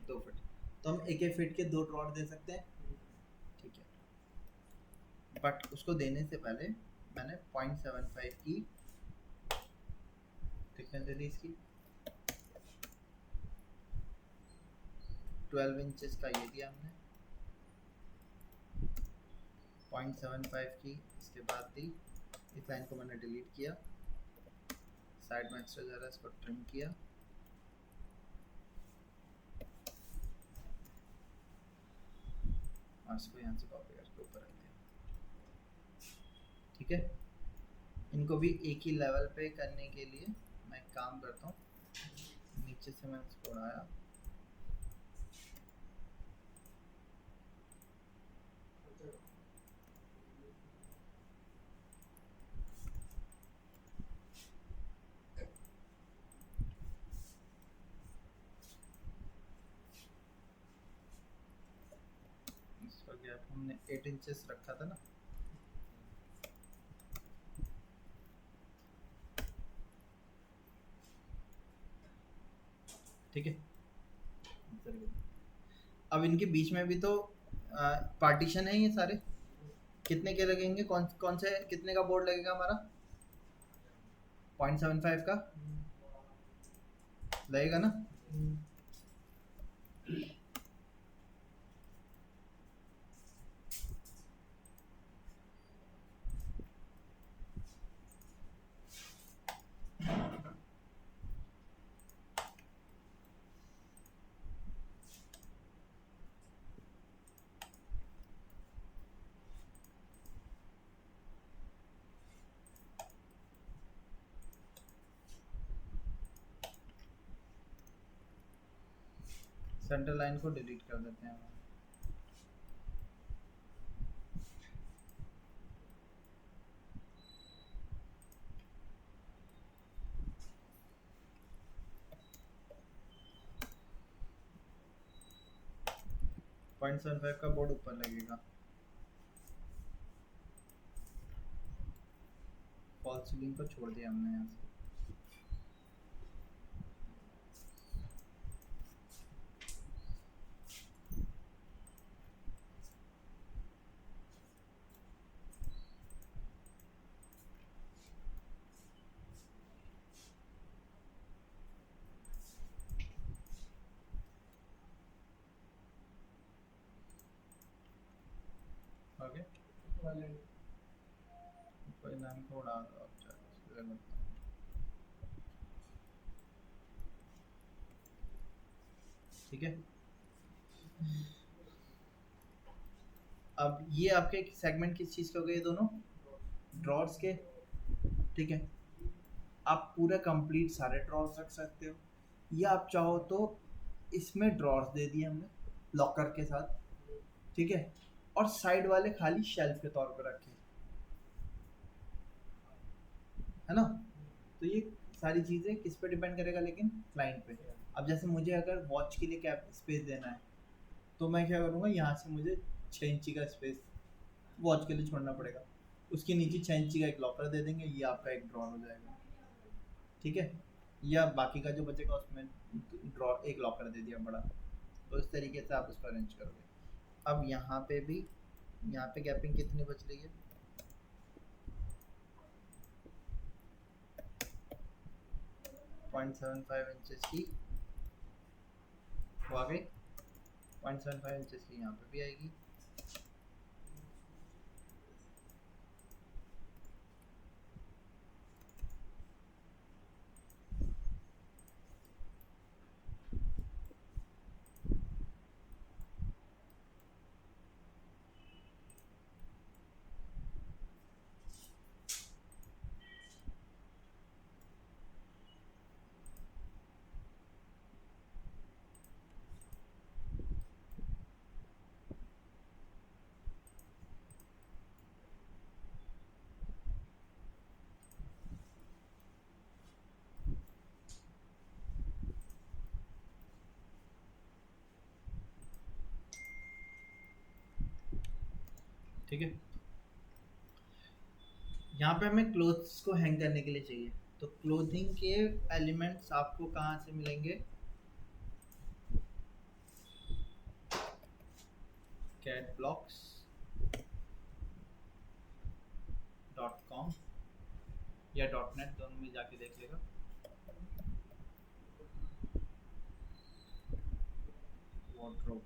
2 फीट। तो हम 1 फीट के 2 ड्रॉर दे सकते हैं। ठीक है, बट उसको देने से पहले मैंने 0.75 की थिकनेस दे दी इसकी, 12 इंचेस का ये दिया हमने, 0.75 की इसके बाद दी। इस लाइन को मैंने डिलीट किया, साइड में एक्स्ट्रा जा रहा है इसको ट्रिम किया, और इसको यहाँ से कॉपी करके ऊपर रख दिया। ठीक है, इनको भी एक ही लेवल पे करने के लिए मैं एक काम करता हूँ, नीचे से मैं इसको उड़ाया, इसका गैप हमने 8 इंचेस रखा था ना। ठीक है, अब इनके बीच में भी तो पार्टीशन है, ये सारे कितने के लगेंगे, कौन कौन से कितने का बोर्ड लगेगा हमारा, 0.75 का लगेगा ना। सेंटर लाइन को डिलीट कर देते हैं। पॉइंट 75 का बोर्ड ऊपर लगेगा, फॉल सीलिंग को छोड़ दिया हमने यहाँ से। ओके, कोई नाम को उड़ा दो आप चाहे। ठीक है, अब ये आपके सेगमेंट किस चीज़ के हो गए, दोनों ड्रॉर्स के। ठीक है, आप पूरा कंप्लीट सारे ड्रॉर्स रख सकते हो, या आप चाहो तो इसमें ड्रॉर्स दे दिए हमने लॉकर के साथ। ठीक है, और साइड वाले खाली शेल्फ के तौर पर रखे, है ना। तो ये सारी चीज़ें किस पे डिपेंड करेगा, लेकिन क्लाइंट पे। अब जैसे मुझे अगर वॉच के लिए कैप स्पेस देना है, तो मैं क्या करूँगा, यहाँ से मुझे 6 इंची का स्पेस वॉच के लिए छोड़ना पड़ेगा, उसके नीचे 6 इंची का एक लॉकर दे देंगे, ये आपका एक ड्रॉर हो जाएगा। ठीक है, या बाकी का जो बचेगा उसमें ड्रॉर एक लॉकर दे दिया बड़ा। तो इस तरीके से आप उसको अरेंज करोगे। अब यहाँ पे भी यहाँ पे गैपिंग कितनी बच रही है? 0.75 इंचेस की वो आ गई। 0.75 इंचेस की यहाँ पे भी आएगी। ठीक है, यहाँ पे हमें क्लोथ्स को हैंग करने के लिए चाहिए, तो क्लोथिंग के एलिमेंट्स आपको कहाँ से मिलेंगे? catblocks.com या .net, दोनों में जाके देख लेगा। वॉर्डरोब,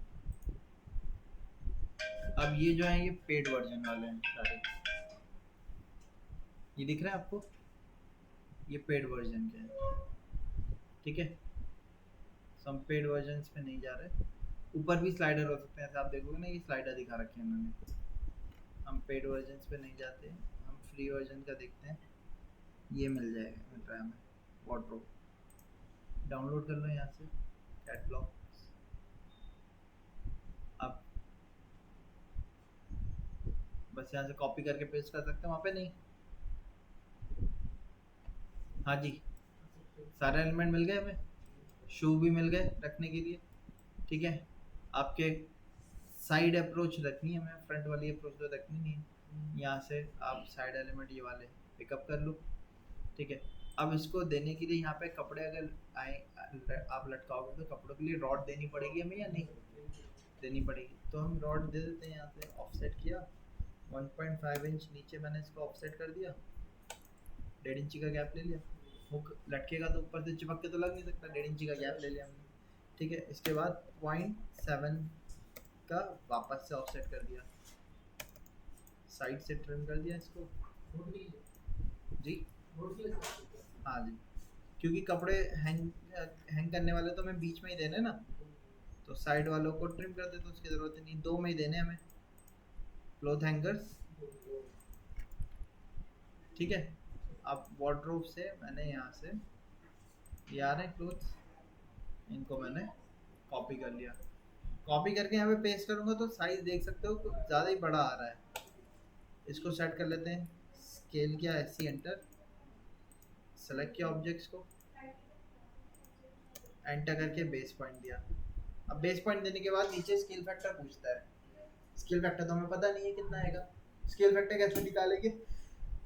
अब ये जो है ये पेड वर्जन वाले हैं सारे, ये दिख रहा है आपको, ये पेड वर्जन के हैं। ठीक है, हम पेड वर्जन पे नहीं जा रहे। ऊपर भी स्लाइडर हो सकते हैं, ऐसे आप देखोगे ना, ये स्लाइडर दिखा रखे हैं इन्होंने। हम पेड वर्जन पे नहीं जाते, हम फ्री वर्जन का देखते हैं। ये मिल जाएगा मिंत्रा में, वॉर्डरोब डाउनलोड कर लो यहाँ से, कैटलॉग। आप बस यहाँ से कॉपी करके पेस्ट कर सकते हैं, वहाँ पे नहीं। हाँ जी, सारे एलिमेंट मिल गए हमें, शू भी मिल गए रखने के लिए। ठीक है, आपके साइड अप्रोच रखनी है, हमें फ्रंट वाली अप्रोच तो रखनी नहीं है। यहाँ से आप साइड एलिमेंट ये वाले पिकअप कर लो। ठीक है, अब इसको देने के लिए यहाँ पे कपड़े अगर आए आप लटकाओगे तो कपड़ों के लिए रॉड देनी पड़ेगी हमें या नहीं देनी पड़ेगी? तो हम रॉड दे देते हैं। यहाँ से ऑफसेट किया 1.5 इंच नीचे, मैंने इसको ऑफसेट कर दिया, 1.5 इंची का गैप ले लिया। हुक लटकेगा तो ऊपर से चिपक के तो लग नहीं सकता, 1.5 इंची का गैप ले लिया हमने। ठीक है, इसके बाद 0.7 का वापस से ऑफसेट कर दिया, साइड से ट्रिम कर दिया इसको जी। हाँ जी, क्योंकि कपड़े हैंग करने वाले तो हमें बीच में ही देने ना, तो साइड वालों को ट्रिम कर दे तो उसकी ज़रूरत ही नहीं, 2 में ही देने हमें क्लॉथ हैंगर्स। ठीक है, अब वार्डरोब से मैंने यहाँ से ये आ रहे हैं क्लोथ्स, इनको मैंने कॉपी कर लिया। कॉपी करके यहाँ पे पेस्ट करूँगा तो साइज देख सकते हो कुछ ज़्यादा ही बड़ा आ रहा है। इसको सेट कर लेते हैं, स्केल किया, ऐसी एंटर, सेलेक्ट किया ऑब्जेक्ट्स को, एंटर करके बेस पॉइंट दिया। अब बेस पॉइंट देने के बाद नीचे स्केल फैक्टर पूछता है। स्केल फैक्टर तो हमें पता नहीं है कितना आएगा, स्केल फैक्टर कैसे निकालेंगे?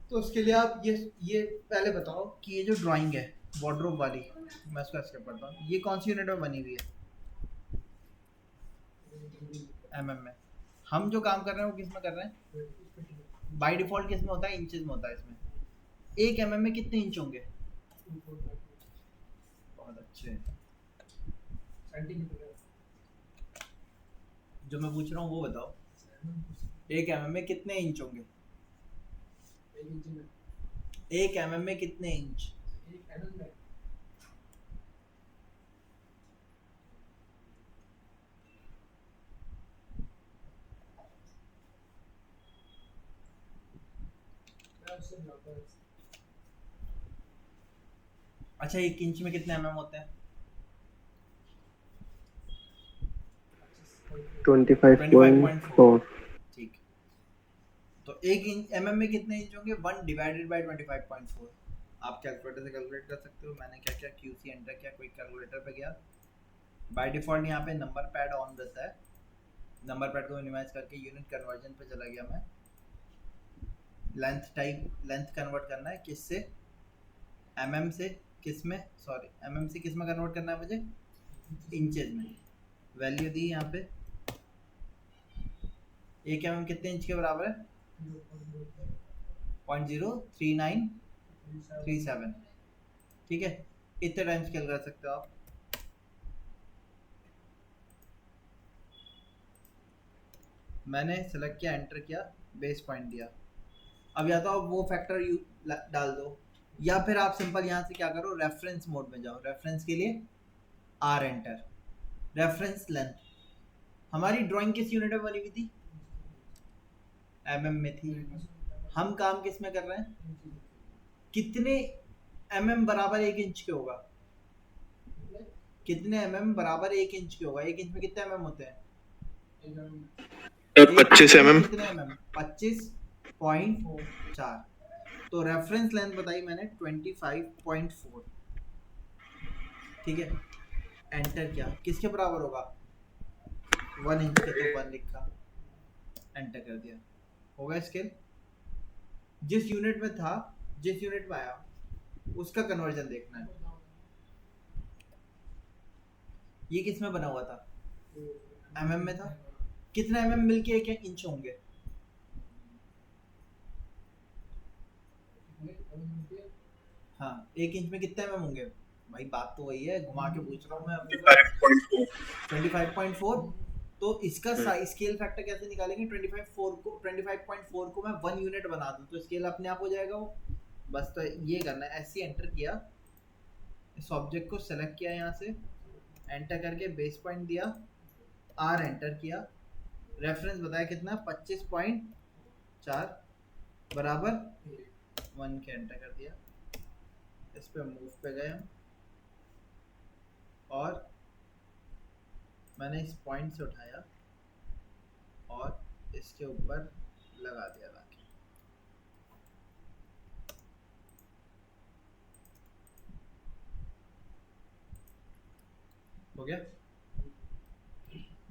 तो उसके लिए आप ये पहले बताओ कि ये जो ड्राइंग है वार्डरोब वाली, मैं इसका स्टेप पढ़ता हूँ, ये कौन सी यूनिट में बनी हुई है? mm में। हम जो काम कर रहे हैं वो किस में कर रहे हैं? बाय डिफॉल्ट किस में होता है? इंचेस में होता है। इसमें 1 mm में कितने इंच होंगे? बहुत अच्छे, जो मैं पूछ रहा हूँ वो बताओ, 1 mm में कितने इंच होंगे? 1 mm में कितने इंच? अच्छा, 1 इंच में कितने mm होते हैं? 25.4। ठीक, तो 1 इंच mm में कितने इंच होंगे? 1 डिवाइडेड बाय 25.4। आप कैलकुलेटर से कैलकुलेट कर सकते हो। मैंने क्या किया, QC एंटर किया, कोई कैलकुलेटर पे गया। बाय डिफॉल्ट यहाँ पे नंबर पैड ऑन रहता है, नंबर पैड को मिनिमाइज करके यूनिट कन्वर्जन पे चला गया मैं। लेंथ कन्वर्ट करना है किससे? mm से किस में, सॉरी mm से किस में कन्वर्ट करना है मुझे? इंचेस में। वैल्यू दी यहाँ पे 1 mm कितने इंच के बराबर है? 0.03937। ठीक है, इतने टाइम स्केल कर सकते हो आप। मैंने सेलेक्ट किया, एंटर किया, बेस पॉइंट दिया। अब या तो आप वो फैक्टर डाल दो, या फिर आप सिंपल यहाँ से क्या करो, रेफरेंस मोड में जाओ। रेफरेंस के लिए आर एंटर। रेफरेंस लेंथ, हमारी ड्राइंग किस यूनिट में बनी हुई थी? mm में थी। हम काम किस में कर रहे हैं? कितने mm बराबर 1 इंच के होगा? कितने mm बराबर 1 इंच के होगा? 1 इंच में कितने mm होते हैं? 25 mm। कितने mm? 25.4। तो रेफरेंस लेंथ बताई मैंने 25.4। ठीक है, एंटर किया, किसके बराबर होगा? 1 इंच के, तो 1 लिखा, एंटर कर दिया, होगा स्केल। जिस यूनिट में था, जिस यूनिट में आया, उसका कन्वर्जन देखना है। ये किस में बना हुआ था? mm में था। कितने mm मिलके 1 इंच होंगे? हाँ, 1 इंच में कितने mm होंगे? भाई बात तो वही है, घुमा के पूछ रहा हूँ मैं अपने को। 25.4। तो इसका स्केल फैक्टर कैसे निकालेंगे? 25.4 को मैं 1 यूनिट बना दूं तो स्केल अपने आप हो जाएगा वो। बस तो ये करना है, ऐसे एंटर किया, इस ऑब्जेक्ट को सेलेक्ट किया, यहाँ से एंटर करके बेस पॉइंट दिया, आर एंटर किया, रेफरेंस बताया कितना? 25.4 बराबर 1 के, एंटर कर दिया। इस पे मूव पे गए हम, और मैंने इस पॉइंट से उठाया और इसके ऊपर लगा दिया लाके। हो गया।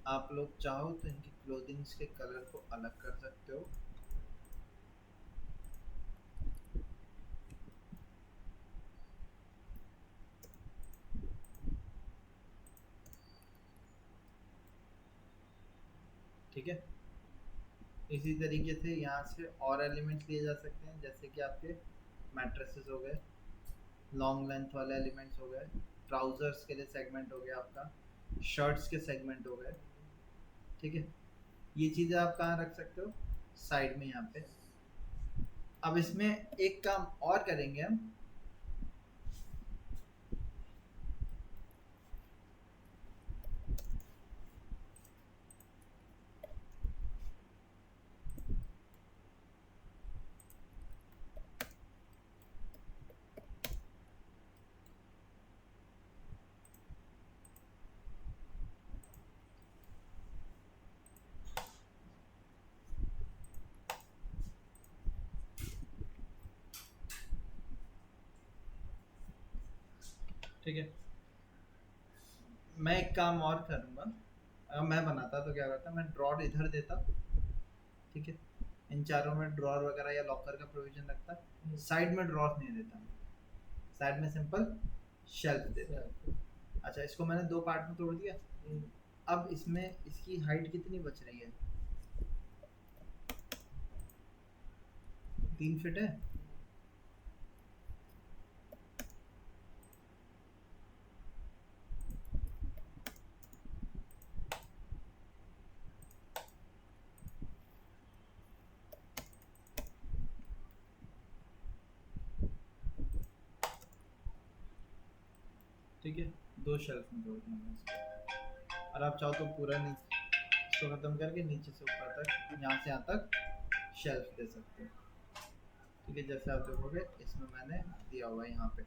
आप लोग चाहो तो इनकी क्लोथिंग्स के कलर को अलग कर सकते हो। ठीक है, इसी तरीके से यहाँ से और एलिमेंट्स लिए जा सकते हैं, जैसे कि आपके मैट्रेसेस हो गए, लॉन्ग लेंथ वाले एलिमेंट्स हो गए, ट्राउजर्स के लिए सेगमेंट हो गया आपका, शर्ट्स के सेगमेंट हो गए। ठीक है, ये चीज़ें आप कहाँ रख सकते हो? साइड में, यहाँ पे। अब इसमें एक काम और करेंगे हम, ठीक है, मैं एक काम और करूँगा। अगर मैं बनाता तो क्या करता, मैं ड्रॉर इधर देता। ठीक है, इन चारों में ड्रॉर वगैरह या लॉकर का प्रोविजन रखता, साइड में ड्रॉर नहीं देता, साइड में सिंपल शेल्फ देता। अच्छा, इसको मैंने 2 पार्ट में तोड़ दिया। अब इसमें इसकी हाइट कितनी बच रही है? 3 फीट है। ठीक है, 2 शेल्फ में तोड़ दिया मैंने इसको। और आप चाहो तो पूरा इसको ख़त्म करके नीचे से ऊपर तक, यहाँ से यहाँ तक शेल्फ दे सकते हो। ठीक है, जैसे आप देखोगे इसमें मैंने दिया हुआ है यहाँ पे।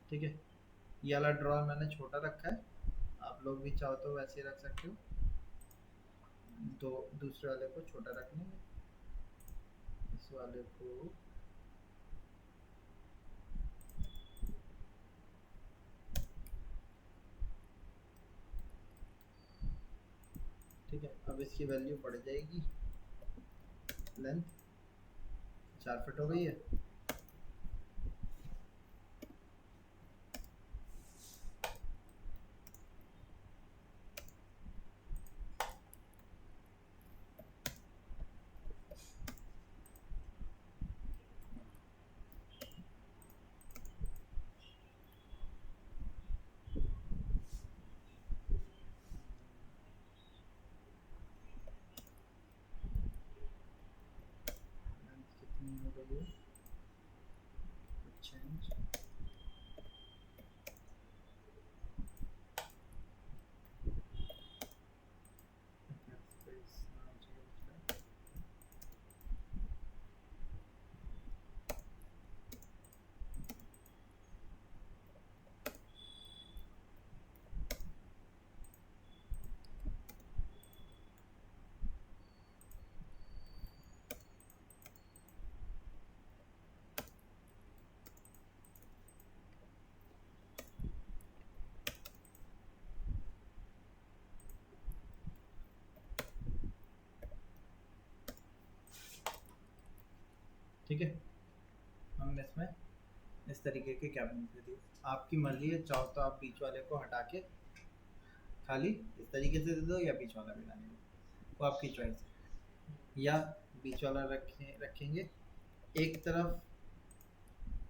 ठीक है, ये वाला ड्रॉर मैंने छोटा रखा है, आप लोग भी चाहो तो वैसे ही रख सकते हो। तो दूसरे वाले को छोटा रख लेंगे, इस वाले को ठीक है। अब इसकी वैल्यू बढ़ जाएगी, लेंथ 4 फीट हो गई है। ठीक है, हमने इसमें इस तरीके के कैबिनेट दे दिए। आपकी मर्जी है, चाहो तो आप बीच वाले को हटा के खाली इस तरीके से दे दो या बीच वाला भी डाल दो, वो आपकी चॉइस है। या बीच वाला रखेंगे, एक तरफ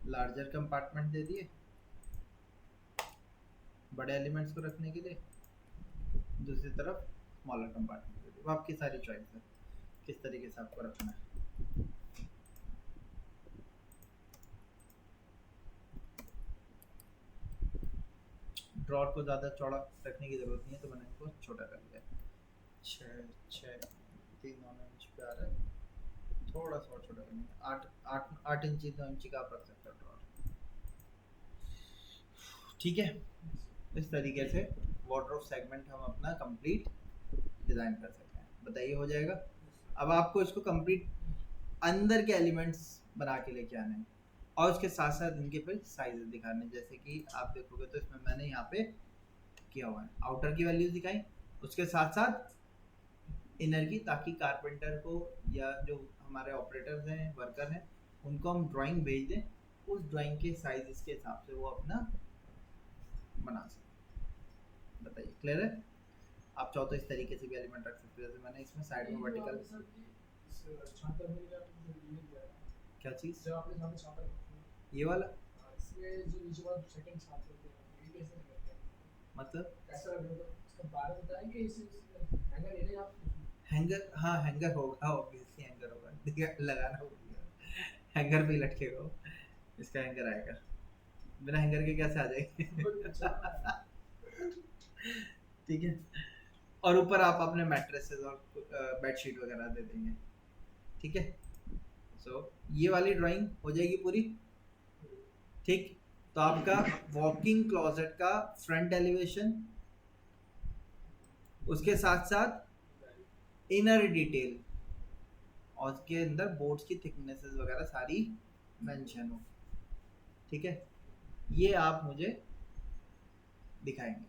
लार्जर कंपार्टमेंट दे दिए बड़े एलिमेंट्स को रखने के लिए, दूसरी तरफ स्मॉलर कंपार्टमेंट दे दिए। वो आपकी सारी चॉइस है किस तरीके से आपको रखना है। ड्रॉर को ज़्यादा चौड़ा रखने की ज़रूरत नहीं है, तो मैंने इसको छोटा कर लिया। 3 इंच पे आ रहा है, थोड़ा सा और छोटा करेंगे। 8 इंची 9 इंची का आप रख सकते हो ड्रॉर। ठीक है, इस तरीके से वार्डरोब सेगमेंट हम अपना कंप्लीट डिज़ाइन कर सकते हैं। बताइए, हो जाएगा? अब आपको इसको कंप्लीट अंदर के एलिमेंट्स बना के लेके आने हैं और उसके साथ साथ इनके फिर साइजेस दिखाने हैं। जैसे कि आप देखोगे तो इसमें मैंने यहाँ पे किया हुआ है, आउटर की वैल्यूज दिखाई, उसके साथ साथ इनर की, ताकि कारपेंटर को या जो हमारे ऑपरेटर्स हैं, वर्कर हैं, उनको हम ड्राइंग भेज दें, उस ड्राइंग के साइजेस के हिसाब से वो अपना बना सकते। बताइए, क्लियर है? आप चाहो तो इस तरीके से भी एलिमेंट रख सकते हो, जैसे मैंने इसमें साइड में वर्टिकल। क्या चीज़? जब आपने सामने छापा रखा है, ये वाला इसमें जो नीचे वाला सेटिंग छाप होते हैं, ये कैसे करते हैं? मतलब कैसा लगेगा? इसका बारे में बताएंगे। इस हैंगर ले लें आप? हैंगर, हाँ हैंगर होगा, ऑब्वियसली हैंगर होगा, देखिए लगाना होगा, हैंगर भी लटकेगा वो। इसका हैंगर आएगा, बिना हैंगर के कैसे आ जाएगी? ठीक है, और ऊपर आप अपने मैट्रेसेस और बेडशीट वगैरह दे देंगे। ठीक है, सो ये वाली ड्राइंग हो जाएगी पूरी। ठीक, तो आपका वॉकिंग क्लोजेट का फ्रंट एलिवेशन, उसके साथ साथ इनर डिटेल, और उसके अंदर बोर्ड्स की थिकनेसेस वगैरह सारी मेंशन हो। ठीक है, ये आप मुझे दिखाएंगे।